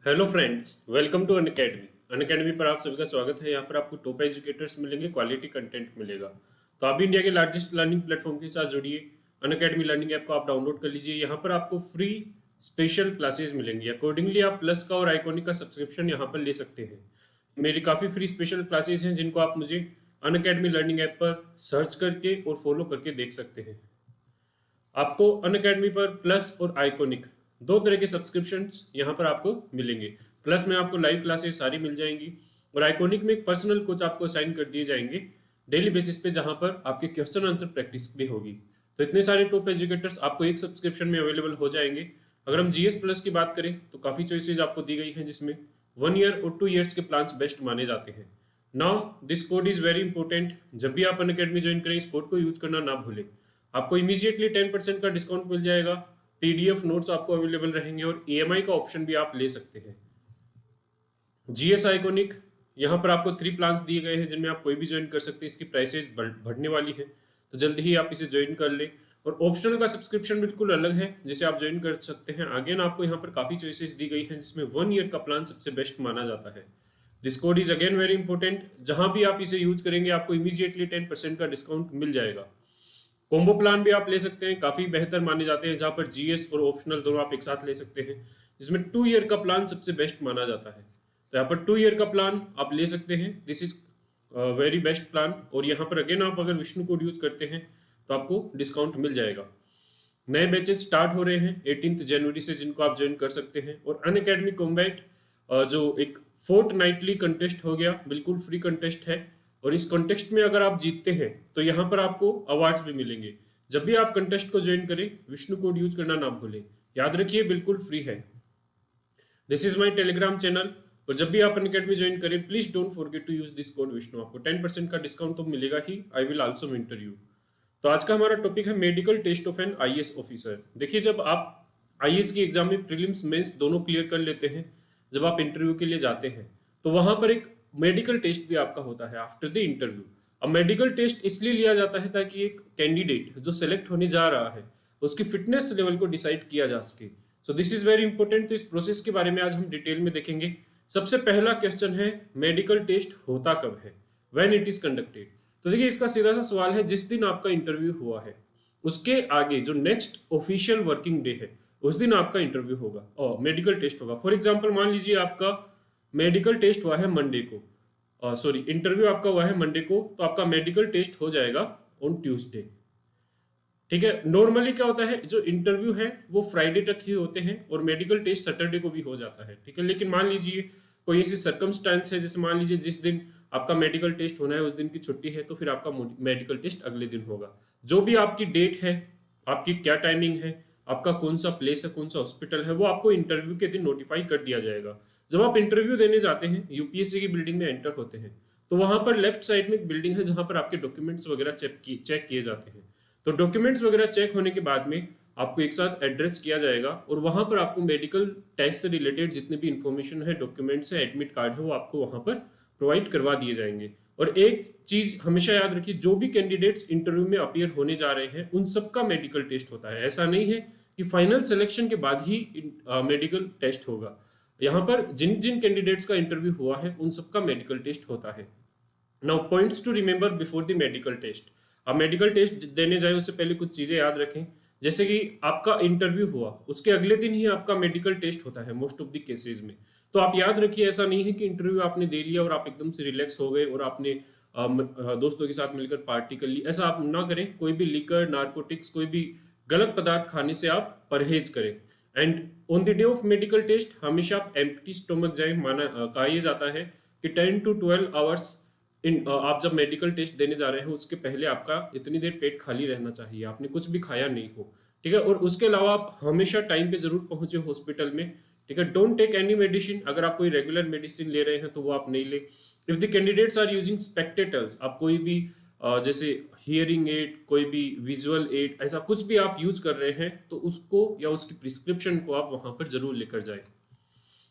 Hello friends, welcome to Unacademy पर आप सभी का स्वागत है। यहाँ पर आपको टॉप एजुकेटर्स मिलेंगे, क्वालिटी कंटेंट मिलेगा। तो आप भी इंडिया के लार्जेस्ट लर्निंग प्लेटफॉर्म के साथ जुड़िए। अनअकैडमी लर्निंग ऐप को आप डाउनलोड कर लीजिए। यहाँ पर आपको फ्री स्पेशल क्लासेस मिलेंगी। अकॉर्डिंगली आप प्लस का और आइकॉनिक का सब्सक्रिप्शन यहाँ पर ले सकते हैं। मेरी काफ़ी फ्री स्पेशल क्लासेस हैं जिनको आप मुझे अनअकैडमी लर्निंग ऐप पर सर्च करके और फॉलो करके देख सकते हैं। आपको अनअकैडमी पर प्लस और आइकॉनिक दो तरह के सब्सक्रिप्शंस यहाँ पर आपको मिलेंगे। प्लस में आपको लाइव क्लासेस सारी मिल जाएंगी और आइकॉनिक में एक पर्सनल कोच आपको असाइन कर दिए जाएंगे डेली बेसिस पे, जहाँ पर आपके क्वेश्चन आंसर प्रैक्टिस भी होगी। तो इतने सारे टॉप एजुकेटर्स आपको एक सब्सक्रिप्शन में अवेलेबल हो जाएंगे। अगर हम जीएस प्लस की बात करें तो काफ़ी चॉइसेज आपको दी गई हैं, जिसमें 1 ईयर और 2 ईयर्स के प्लान्स बेस्ट माने जाते हैं। Now this code is very important. जब भी आप अनअकैडमी ज्वाइन करें, इस कोड को यूज करना ना भूलें। आपको इमीडिएटली 10% का डिस्काउंट मिल जाएगा। पीडीएफ नोट्स आपको अवेलेबल रहेंगे और ईएमआई का ऑप्शन भी आप ले सकते हैं। जीएस आइकॉनिक, यहाँ पर आपको 3 प्लान्स दिए गए हैं जिनमें आप कोई भी ज्वाइन कर सकते हैं। इसकी प्राइसेज बढ़ने वाली है, तो जल्दी ही आप इसे ज्वाइन कर ले। और ऑप्शनल का सब्सक्रिप्शन बिल्कुल अलग है जिसे आप ज्वाइन कर सकते हैं। आगे ना आपको यहाँ पर काफ़ी चॉइसेस दी गई हैं, जिसमें 1 ईयर का प्लान सबसे बेस्ट माना जाता है। This code is again very important. जहां भी आप इसे यूज करेंगे आपको इमीडिएटली 10% का डिस्काउंट मिल जाएगा। कॉम्बो प्लान भी आप ले सकते हैं, काफी बेहतर माने जाते हैं, जहां पर जीएस और ऑप्शनल दोनों आप एक साथ ले सकते हैं। जिसमें 2 ईयर का प्लान सबसे बेस्ट माना जाता है। तो यहाँ पर 2 ईयर का प्लान आप ले सकते हैं। This is very best plan. और यहाँ पर अगेन आप अगर विष्णु कोड यूज करते हैं तो आपको डिस्काउंट मिल जाएगा। नए बैचेस स्टार्ट हो रहे हैं 18 जनवरी से, जिनको आप ज्वाइन कर सकते हैं। और अनअकैडमी कॉम्बैट जो एक फोर्टनाइटली कंटेस्ट हो गया, बिल्कुल फ्री कंटेस्ट है। और इस कंटेस्ट में अगर आप जीतते हैं तो यहाँ पर आपको अवार्ड्स भी मिलेंगे। जब भी आप कंटेस्ट को ज्वाइन करें, विष्णु कोड यूज करना ना भूलें। याद रखिए, बिल्कुल फ्री है। This is my Telegram channel. और जब भी आप अनअकैडमी ज्वाइन करें, please don't forget to use this code Vishnu. आपको 10% का डिस्काउंट तो मिलेगा ही। I will also mentor you. तो आज का हमारा टॉपिक है medical test of an IAS officer. देखिए, जब आप आईएएस की एग्जाम में प्रीलिम्स मेंस दोनों क्लियर कर लेते हैं, जब आप इंटरव्यू के लिए जाते हैं, तो वहां पर एक मेडिकल टेस्ट भी आपका होता है आफ्टर द इंटरव्यू। अब मेडिकल टेस्ट इसलिए लिया जाता है ताकि एक कैंडिडेट जो सिलेक्ट होने जा रहा है उसकी फिटनेस लेवल को डिसाइड किया जा सके। सो दिस इज वेरी इंपॉर्टेंट। तो इस प्रोसेस के बारे में आज हम डिटेल में देखेंगे। सबसे पहला क्वेश्चन है, मेडिकल टेस्ट होता कब है, व्हेन इट इज कंडक्टेड। तो देखिए, इसका सीधा सा सवाल है, जिस दिन आपका इंटरव्यू हुआ है उसके आगे जो नेक्स्ट ऑफिशियल वर्किंग डे है, उस दिन आपका इंटरव्यू होगा और मेडिकल टेस्ट होगा। फॉर एग्जांपल, मान लीजिए आपका मेडिकल टेस्ट हुआ है मंडे को, सॉरी इंटरव्यू आपका हुआ है मंडे को, तो आपका मेडिकल टेस्ट हो जाएगा ऑन ट्यूसडे। ठीक है। नॉर्मली क्या होता है, जो इंटरव्यू है वो फ्राइडे तक ही होते हैं और मेडिकल टेस्ट सैटरडे को भी हो जाता है। ठीक है। लेकिन मान लीजिए कोई ऐसी सर्कमस्टांस है, जैसे मान लीजिए जिस दिन आपका मेडिकल टेस्ट होना है उस दिन की छुट्टी है, तो फिर आपका मेडिकल टेस्ट अगले दिन होगा। जो भी आपकी डेट है, आपकी क्या टाइमिंग है, आपका कौन सा प्लेस है, कौन सा हॉस्पिटल है, वो आपको इंटरव्यू के दिन नोटिफाई कर दिया जाएगा। जब आप इंटरव्यू देने जाते हैं, यूपीएससी की बिल्डिंग में एंटर होते हैं, तो वहां पर लेफ्ट साइड में एक बिल्डिंग है जहां पर आपके डॉक्यूमेंट्स वगैरह चेक किए जाते हैं। तो डॉक्यूमेंट्स वगैरह चेक होने के बाद में आपको एक साथ एड्रेस किया जाएगा और वहां पर आपको मेडिकल टेस्ट से रिलेटेड जितने भी इंफॉर्मेशन है, डॉक्यूमेंट्स है, एडमिट कार्ड है, वो आपको वहां पर प्रोवाइड करवा दिए जाएंगे। और एक चीज हमेशा याद रखिए, जो भी कैंडिडेट्स इंटरव्यू में अपीयर होने जा रहे हैं उन सबका मेडिकल टेस्ट होता है। ऐसा नहीं है कि फाइनल सिलेक्शन के बाद ही मेडिकल टेस्ट होगा। यहाँ पर जिन जिन कैंडिडेट्स का इंटरव्यू हुआ है उन सबका मेडिकल टेस्ट होता है। Now points to remember before the medical test. आप मेडिकल टेस्ट देने जाए उससे पहले कुछ चीजें याद रखें। जैसे कि आपका इंटरव्यू हुआ उसके अगले दिन ही आपका मेडिकल टेस्ट होता है मोस्ट ऑफ द केसेस में। तो आप याद रखिए, ऐसा नहीं है कि इंटरव्यू आपने दे लिया और आप एकदम से रिलैक्स हो गए और आपने दोस्तों के साथ मिलकर पार्टी कर ली। ऐसा आप ना करें। कोई भी लिकर, नार्कोटिक्स, कोई भी गलत पदार्थ खाने से आप परहेज करें। And on the day of medical test हमेशा आप एम्प्टी स्टोमक जाए। कहा यह जाता है कि 10 to 12 आवर्स आप जब मेडिकल टेस्ट देने जा रहे हैं उसके पहले आपका इतनी देर पेट खाली रहना चाहिए, आपने कुछ भी खाया नहीं हो। ठीक है। और उसके अलावा आप हमेशा टाइम पे जरूर पहुंचे हॉस्पिटल में। ठीक है। Don't take any medicine. अगर आप कोई रेगुलर मेडिसिन ले रहे हैं तो वो आप नहीं ले। If the candidates are using spectators, आप कोई भी जैसे हियरिंग एड, कोई भी विजुअल एड, ऐसा कुछ भी आप यूज कर रहे हैं तो उसको या उसकी प्रिस्क्रिप्शन को आप वहां पर जरूर लेकर जाए।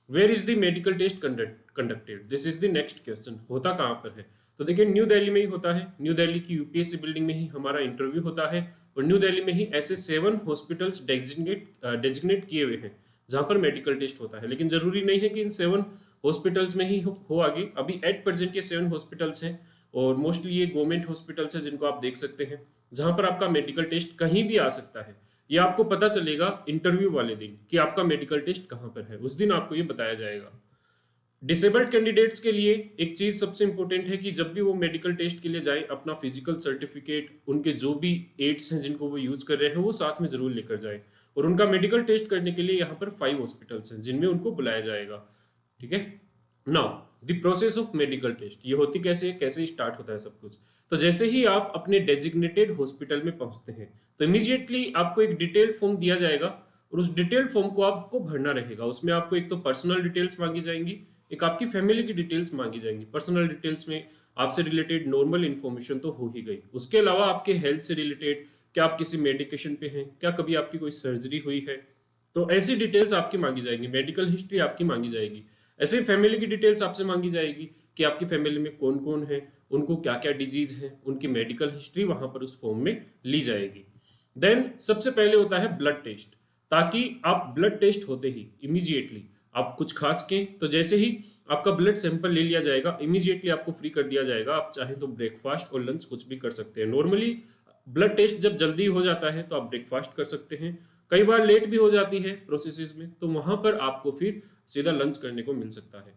Where is the medical test conducted, this is the next question. होता कहाँ पर है? तो देखिए, न्यू दिल्ली में ही होता है। न्यू दिल्ली की यूपीएससी बिल्डिंग में ही हमारा इंटरव्यू होता है। और न्यू दिल्ली में ही ऐसे 7 हॉस्पिटल्स डेजिग्नेट किए हुए हैं जहां पर मेडिकल टेस्ट होता है, लेकिन जरूरी नहीं है कि इन 7 हॉस्पिटल्स में ही हो आगे। अभी एट प्रेजेंट ये 7 हॉस्पिटल्स हैं और मोस्टली ये गवर्नमेंट हॉस्पिटल्स हैं जिनको आप देख सकते हैं, जहां पर आपका मेडिकल टेस्ट कहीं भी आ सकता है। ये आपको पता चलेगा इंटरव्यू वाले दिन कि आपका मेडिकल टेस्ट कहां पर है, उस दिन आपको ये बताया जाएगा। डिसेबल्ड कैंडिडेट्स के लिए एक चीज सबसे इंपॉर्टेंट है कि जब भी वो मेडिकल टेस्ट के लिए जाए, अपना फिजिकल सर्टिफिकेट, उनके जो भी एड्स हैं जिनको वो यूज कर रहे हैं, वो साथ में जरूर लेकर जाए। और उनका मेडिकल टेस्ट करने के लिए यहाँ पर 5 हॉस्पिटल्स हैं जिनमें उनको बुलाया जाएगा। ठीक है। Now the process of medical test, ये होती कैसे है, कैसे स्टार्ट होता है सब कुछ। तो जैसे ही आप अपने डेजिग्नेटेड हॉस्पिटल में पहुंचते हैं, तो इमीडिएटली आपको एक डिटेल फॉर्म दिया जाएगा और उस डिटेल फॉर्म को आपको भरना रहेगा। उसमें आपको एक तो पर्सनल डिटेल्स मांगी जाएंगी, एक आपकी फैमिली की डिटेल्स मांगी जाएंगी। पर्सनल डिटेल्स में आपसे रिलेटेड नॉर्मल इन्फॉर्मेशन तो हो ही गई, उसके अलावा आपके हेल्थ से रिलेटेड, क्या आप किसी मेडिकेशन पे हैं, क्या कभी आपकी कोई सर्जरी हुई है, तो ऐसी डिटेल्स आपकी मांगी जाएंगी। मेडिकल हिस्ट्री आपकी मांगी जाएगी। ऐसे ही फैमिली की डिटेल्स आपसे मांगी जाएगी कि आपकी फैमिली में कौन कौन है, उनको क्या क्या डिजीज है, उनकी मेडिकल हिस्ट्री वहां पर उस फॉर्म में ली जाएगी। देन सबसे पहले होता है ब्लड टेस्ट, ताकि आप ब्लड टेस्ट होते ही इमीडिएटली आप कुछ खास के, तो जैसे ही आपका ब्लड सैंपल ले लिया जाएगा, इमीडिएटली आपको फ्री कर दिया जाएगा। आप चाहे तो ब्रेकफास्ट और लंच कुछ भी कर सकते हैं। नॉर्मली ब्लड टेस्ट जब जल्दी हो जाता है तो आप ब्रेकफास्ट कर सकते हैं, कई बार लेट भी हो जाती है प्रोसेसेस में, तो वहां पर आपको फिर सीधा लंच करने को मिल सकता है।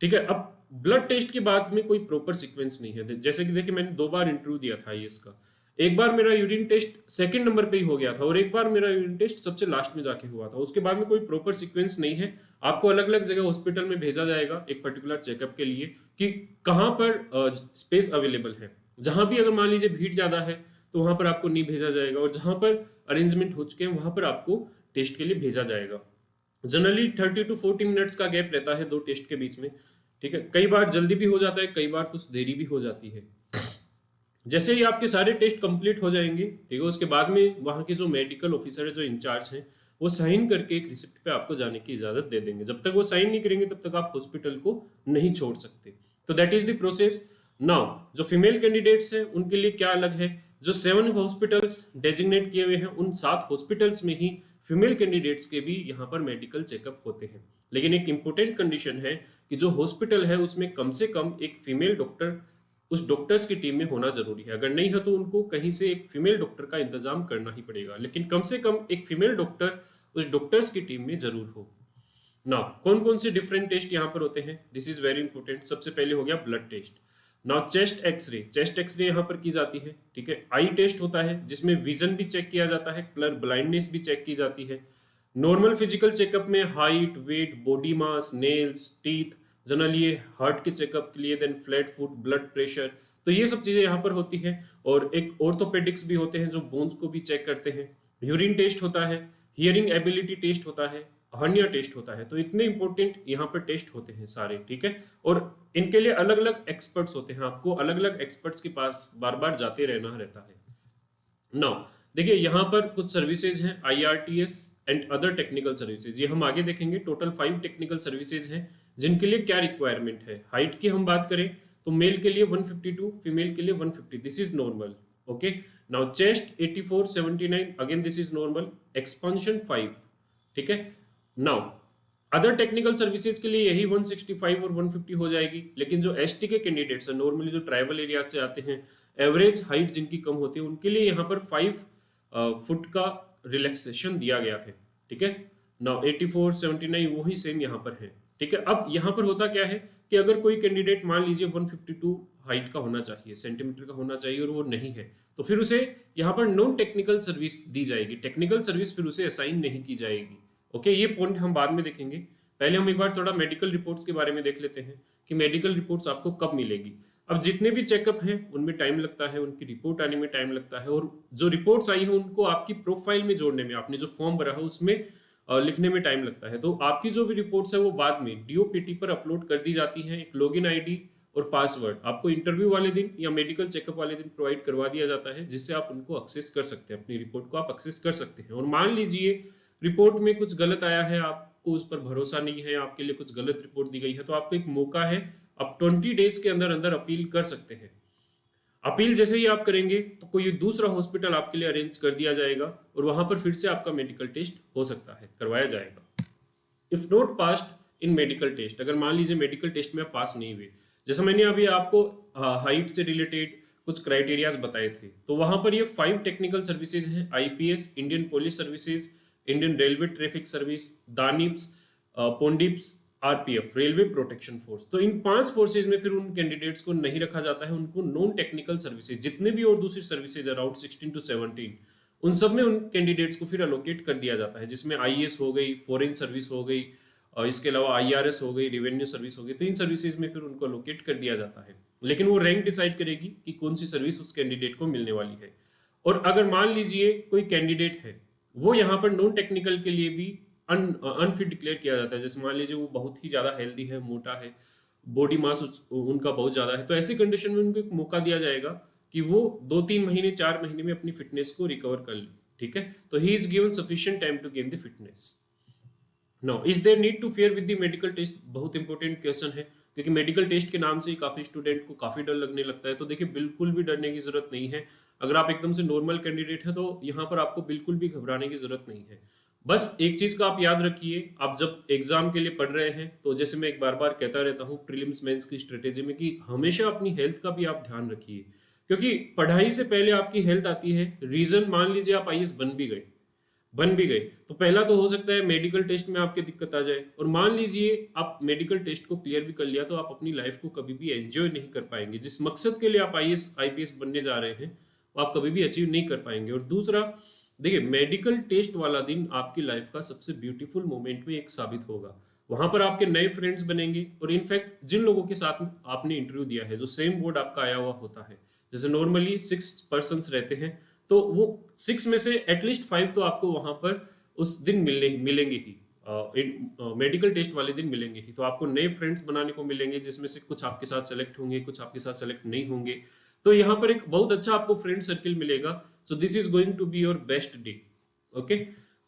ठीक है। अब ब्लड टेस्ट के बाद में कोई प्रॉपर सीक्वेंस नहीं है। जैसे कि देखिए, मैंने 2 बार इंटरव्यू दिया था आईएएस का। एक बार मेरा यूरिन टेस्ट सेकंड नंबर पे ही हो गया था और एक बार मेरा यूरिन टेस्ट सबसे लास्ट में जाके हुआ था। उसके बाद में कोई प्रॉपर सीक्वेंस नहीं है। आपको अलग अलग जगह हॉस्पिटल में भेजा जाएगा एक पर्टिकुलर चेकअप के लिए कि कहाँ पर स्पेस अवेलेबल है। जहां भी अगर मान लीजिए भीड़ ज्यादा है तो वहां पर आपको नहीं भेजा जाएगा, और जहां पर अरेंजमेंट हो चुके हैं वहां पर आपको टेस्ट के लिए भेजा जाएगा। जनरली 30 to 40 मिनट्स का गैप रहता है 2 टेस्ट के बीच में। ठीक है। कई बार जल्दी भी हो जाता है, कई बार कुछ देरी भी हो जाती है। जैसे ही आपके सारे टेस्ट कंप्लीट हो जाएंगे, ठीक है, उसके बाद में वहां के जो मेडिकल ऑफिसर है, जो इंचार्ज हैं, वो साइन करके एक रिसिप्ट पे आपको जाने की इजाजत दे देंगे। जब तक वो साइन नहीं करेंगे तब तक आप हॉस्पिटल को नहीं छोड़ सकते। तो that is the process. Now जो फीमेल कैंडिडेट्स हैं उनके लिए क्या अलग है, जो 7 हॉस्पिटल्स डेजिग्नेट किए हुए हैं उन 7 हॉस्पिटल्स में ही फीमेल कैंडिडेट्स के भी यहाँ पर मेडिकल चेकअप होते हैं। लेकिन एक इंपॉर्टेंट कंडीशन है कि जो हॉस्पिटल है उसमें कम से कम एक फीमेल डॉक्टर उस डॉक्टर्स की टीम में होना जरूरी है। अगर नहीं है तो उनको कहीं से एक फीमेल डॉक्टर का इंतजाम करना ही पड़ेगा, लेकिन कम से कम एक फीमेल डॉक्टर उस डॉक्टर्स की टीम में जरूर हो। नाउ कौन कौन से डिफरेंट टेस्ट यहाँ पर होते हैं, दिस इज वेरी इंपॉर्टेंट। सबसे पहले हो गया blood test. Now chest X-ray, chest X-ray यहाँ पर की जाती है। ठीक है। आई टेस्ट होता है जिसमें विजन भी चेक किया जाता है, कलर ब्लाइंडनेस भी चेक की जाती है। नॉर्मल फिजिकल चेकअप में height, weight, body mass, nails, teeth, generally ये हार्ट के चेकअप के लिए, then flat foot, blood pressure, तो ये सब चीजें यहाँ पर होती हैं। और एक ऑर्थोपेडिक्स भी होते हैं जो बोन्स को भी चेक करते हैं। यूरिन टेस्ट होता है, हियरिंग एबिलिटी टेस्ट होता है, हर्निया टेस्ट होता है। तो इतने इंपॉर्टेंट यहाँ पर टेस्ट होते हैं सारे। ठीक है। और इनके लिए अलग अलग एक्सपर्ट्स होते हैं, आपको अलग अलग एक्सपर्ट्स के पास बार बार जाते रहना रहता है। नाउ देखिए, यहाँ पर कुछ सर्विसेज हैं, IRTS and other technical services, ये हम आगे देखेंगे। टोटल 5 टेक्निकल सर्विसेज हैं जिनके लिए क्या रिक्वायरमेंट है। हाइट की हम बात करें तो मेल के लिए 152, फीमेल के लिए 150, this is normal. Okay. Now chest 84, 79, again this is normal. Expansion 5। ठीक है। नाउ अदर टेक्निकल सर्विसेज के लिए यही 165 और 150 हो जाएगी। लेकिन जो ST के कैंडिडेट्स हैं, नॉर्मली जो ट्राइबल एरिया से आते हैं, एवरेज हाइट जिनकी कम होती है, उनके लिए यहाँ पर 5 फुट का रिलैक्सेशन दिया गया है। ठीक है। नाउ 84, 79 वही सेम यहाँ पर है। ठीक है। अब यहाँ पर होता क्या है कि अगर कोई कैंडिडेट मान लीजिए 152 हाइट का होना चाहिए, सेंटीमीटर का होना चाहिए, और वो नहीं है, तो फिर उसे यहाँ पर नॉन टेक्निकल सर्विस दी जाएगी। टेक्निकल सर्विस फिर उसे असाइन नहीं की जाएगी। ओके। ये पॉइंट हम बाद में देखेंगे। पहले हम एक बार थोड़ा मेडिकल रिपोर्ट्स के बारे में देख लेते हैं कि मेडिकल रिपोर्ट्स आपको कब मिलेगी। अब जितने भी चेकअप हैं उनमें टाइम लगता है, उनकी रिपोर्ट आने में टाइम लगता है, और जो रिपोर्ट्स आई है उनको आपकी प्रोफाइल में जोड़ने में, आपने जो फॉर्म भरा है उसमें लिखने में टाइम लगता है। तो आपकी जो भी रिपोर्ट्स है वो बाद में DOPT पर अपलोड कर दी जाती है। एक लॉगिन ID और पासवर्ड आपको इंटरव्यू वाले दिन या मेडिकल चेकअप वाले दिन प्रोवाइड करवा दिया जाता है, जिससे आप उनको एक्सेस कर सकते हैं, अपनी रिपोर्ट को आप एक्सेस कर सकते हैं। और मान लीजिए रिपोर्ट में कुछ गलत आया है, आपको उस पर भरोसा नहीं है, आपके लिए कुछ गलत रिपोर्ट दी गई है, तो आपको एक मौका है, आप 20 डेज के अंदर अंदर अपील कर सकते हैं। अपील जैसे ही आप करेंगे तो कोई दूसरा हॉस्पिटल आपके लिए अरेंज कर दिया जाएगा और वहां पर फिर से आपका मेडिकल टेस्ट हो सकता है, करवाया जाएगा। If not passed in medical test, अगर मान लीजिए मेडिकल टेस्ट में आप पास नहीं हुए, जैसे मैंने अभी आपको हाइट से रिलेटेड कुछ क्राइटेरियाज बताए थे, तो वहां पर ये 5 टेक्निकल सर्विसेज हैं, IPS, Indian Police Services, Indian Railway Traffic Service, DANIPS, PONDIPS, RPF, Railway Protection Force. तो इन 5 फोर्सेज में फिर उन कैंडिडेट्स को नहीं रखा जाता है, उनको नॉन टेक्निकल सर्विसेज, जितने भी और दूसरी सर्विसेज अराउंड 16 to 17, उन सब में उन कैंडिडेट्स को फिर अलोकेट कर दिया जाता है, जिसमें आईएएस हो गई, फॉरेन सर्विस हो गई, और इसके अलावा आईआरएस हो गई, रेवेन्यू सर्विस हो गई। तो इन सर्विसेज में फिर उनको अलोकेट कर दिया जाता है, लेकिन वो रैंक डिसाइड करेगी कि कौन सी सर्विस उस कैंडिडेट को मिलने वाली है। और अगर मान लीजिए कोई कैंडिडेट है, वो यहाँ पर नॉन टेक्निकल के लिए भी अनफिट डिक्लेयर किया जाता है, जैसे मान लीजिए वो बहुत ही ज्यादा हेल्दी है, मोटा है, बॉडी मास उनका बहुत ज्यादा है, तो ऐसी कंडीशन में उनको एक मौका दिया जाएगा कि वो 2-3 महीने 4 महीने में अपनी फिटनेस को रिकवर कर ले। ठीक है, तो he is given sufficient time to gain the fitness. Now is there need to fair with the medical test, बहुत इंपॉर्टेंट क्वेश्चन है, क्योंकि मेडिकल टेस्ट के नाम से ही काफी स्टूडेंट को काफी डर लगने लगता है। तो देखिए, बिल्कुल भी डरने की जरूरत नहीं है। अगर आप एकदम से नॉर्मल कैंडिडेट है तो यहाँ पर आपको बिल्कुल भी घबराने की जरूरत नहीं है। बस एक चीज का आप याद रखिए, आप जब एग्जाम के लिए पढ़ रहे हैं, तो जैसे मैं एक बार बार कहता रहता हूँ प्रीलिम्स मेंस की स्ट्रेटेजी में, कि हमेशा अपनी हेल्थ का भी आप ध्यान रखिए, क्योंकि पढ़ाई से पहले आपकी हेल्थ आती है। रीजन, मान लीजिए आप आईएएस बन भी गए तो पहला तो हो सकता है मेडिकल टेस्ट में आपके दिक्कत आ जाए, और मान लीजिए आप मेडिकल टेस्ट को क्लियर भी कर लिया तो आप अपनी लाइफ को कभी भी एंजॉय नहीं कर पाएंगे। जिस मकसद के लिए आप आईएएस आईपीएस बनने जा रहे हैं वो आप कभी भी अचीव नहीं कर पाएंगे। और दूसरा, देखिए, मेडिकल टेस्ट वाला दिन आपकी लाइफ का सबसे ब्यूटीफुल मोमेंट में एक साबित होगा। वहां पर आपके नए फ्रेंड्स बनेंगे, और इनफैक्ट जिन लोगों के साथ आपने इंटरव्यू दिया है, जो सेम बोर्ड आपका आया हुआ होता है, जैसे नॉर्मली 6 पर्सन रहते हैं, तो वो 6 में से एटलीस्ट 5 तो आपको वहां पर उस दिन मिलेंगे ही, मेडिकल टेस्ट वाले दिन मिलेंगे ही। तो आपको नए फ्रेंड्स बनाने को मिलेंगे, जिसमें से कुछ आपके साथ सेलेक्ट होंगे, कुछ आपके साथ सेलेक्ट नहीं होंगे। तो यहाँ पर एक बहुत अच्छा आपको फ्रेंड सर्किल मिलेगा। So this is going to be your best day. Okay,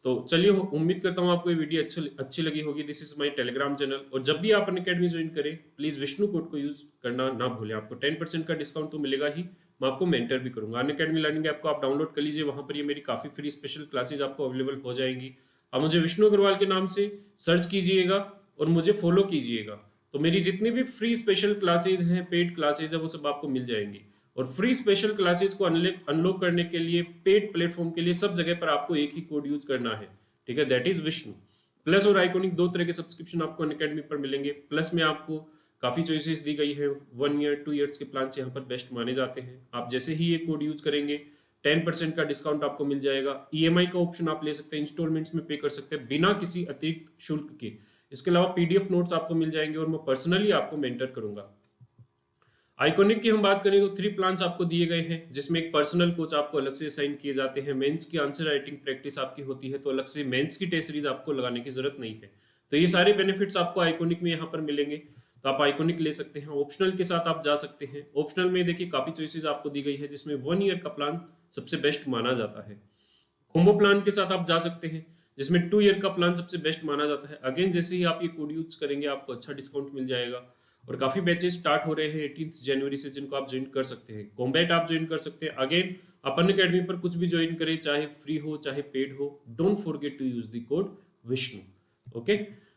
तो चलिए, उम्मीद करता हूँ आपको ये वीडियो अच्छी लगी होगी। This is my Telegram channel, और जब भी आप अनअकैडमी ज्वाइन करें, प्लीज विष्णु कोड को यूज करना ना भूलें। आपको 10% का डिस्काउंट तो मिलेगा ही, मैं आपको मेंटर भी करूंगा। अनअकैडमी लर्निंग ऐप को आप डाउनलोड कर लीजिए, वहां पर ये मेरी काफी फ्री स्पेशल क्लासेज आपको अवेलेबल हो जाएंगी। आप मुझे विष्णु अग्रवाल के नाम से सर्च कीजिएगा और मुझे फॉलो कीजिएगा, तो मेरी जितनी भी फ्री स्पेशल क्लासेज हैं, पेड क्लासेज है, वो सब आपको मिल जाएंगी। और फ्री स्पेशल क्लासेज को अनलॉक करने के लिए, पेड प्लेटफॉर्म के लिए, सब जगह पर आपको एक ही कोड यूज करना है। ठीक है, दैट इज विष्णु। प्लस और आइकॉनिक 2 तरह के सब्सक्रिप्शन आपको अनअकैडमी पर मिलेंगे। प्लस में आपको काफी चॉइसेस दी गई है, 1 ईयर 2 ईयर्स के प्लान यहाँ पर बेस्ट माने जाते हैं। आप जैसे ही ये कोड यूज करेंगे, 10% का डिस्काउंट आपको मिल जाएगा। ईएमआई का ऑप्शन आप ले सकते हैं, इंस्टॉलमेंट्स में पे कर सकते हैं बिना किसी अतिरिक्त शुल्क के। इसके अलावा पीडीएफ नोट्स आपको मिल जाएंगे, और मैं पर्सनली आपको मेंटर करूंगा। आइकॉनिक की हम बात करें तो 3 प्लान्स आपको दिए गए हैं, जिसमें एक पर्सनल कोच आपको अलग से असाइन किए जाते हैं। मेंस की आंसर राइटिंग प्रैक्टिस आपकी होती है, तो अलग से मेंस की टेस्ट सीरीज आपको लगाने की जरूरत नहीं है। तो ये सारे बेनिफिट्स आपको आइकॉनिक में यहाँ पर मिलेंगे, तो आप आइकॉनिक ले सकते हैं। ऑप्शनल के साथ आप जा सकते हैं। ऑप्शनल में देखिए काफी चॉइसेस आपको दी गई है, जिसमें 1 ईयर का प्लान सबसे बेस्ट माना जाता है। कॉम्बो प्लान के साथ आप जा सकते हैं, जिसमें 2 ईयर का प्लान सबसे बेस्ट माना जाता है। अगेन, जैसे ही आप ये कोड यूज करेंगे, आपको अच्छा डिस्काउंट मिल जाएगा। और काफी बैचेस स्टार्ट हो रहे हैं 18 जनवरी से, जिनको आप ज्वाइन कर सकते हैं। कॉम्बैट आप ज्वाइन कर सकते हैं। अगेन, आप अनअकैडमी पर कुछ भी ज्वाइन करें, चाहे फ्री हो चाहे पेड हो, don't forget to use the code Vishnu. Okay,